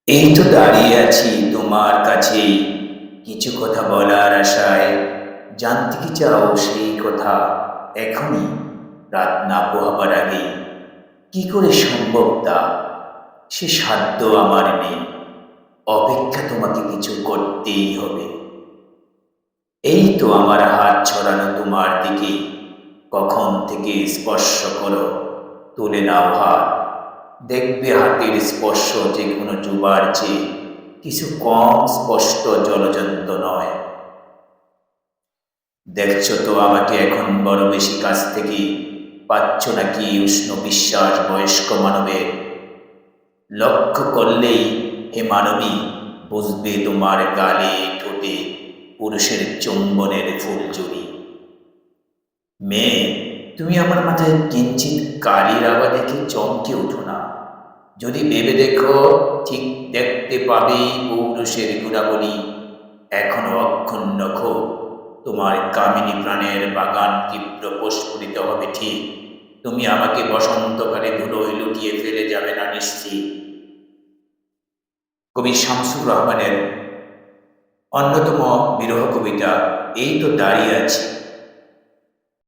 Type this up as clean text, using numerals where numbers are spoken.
এই তো দাঁড়িয়ে আছি তোমার কাছেই কিছু কথা বলার আশায়। জানতে কি চাও সেই কথা এখনই, রাত না পোহাবার আগে? কি করে সম্ভব তা? সে সাধ্য আমার নেই। অপেক্ষা তোমাকে কিছু করতেই হবে। এই তো আমার হাত ছড়ানো তোমার দিকে। কখন থেকে স্পর্শ করো, তুলে নাও হাত। দেখবে হাতের স্পর্শ যে কোনো যুবার চেয়ে কিছু কম স্পষ্ট জলজন্ত নয়। দেখছো তো আমাকে এখন বড় বেশি কাছ থেকে? পাচ্ছ নাকি উষ্ণ বিশ্বাস বয়স্ক মানবের? লক্ষ্য করলেই হে মানবী, বুঝবে তোমার গালে ঠোঁটে পুরুষের চুম্বনের ফুলঝুরি। মেয়ে, তুমি আমার মাথায় কিঞ্চিত কালির আভা দেখে চমকে উঠো না। যদি ভেবে দেখো, ঠিক দেখতে পাবে পৌরুষের গুণাবলী এখনো অক্ষুণ্ণ ক্ষোভ। তোমার কামিনী প্রাণের বাগান তীব্র প্রস্ফুটিত হবে ঠিক। তুমি আমাকে বসন্তকালে ধুলোয় লুটিয়ে ফেলে যাবে না নিশ্চিত। কবি শামসুর রহমানের অন্যতম বিরহ কবিতা এই তো দাঁড়িয়ে আছি।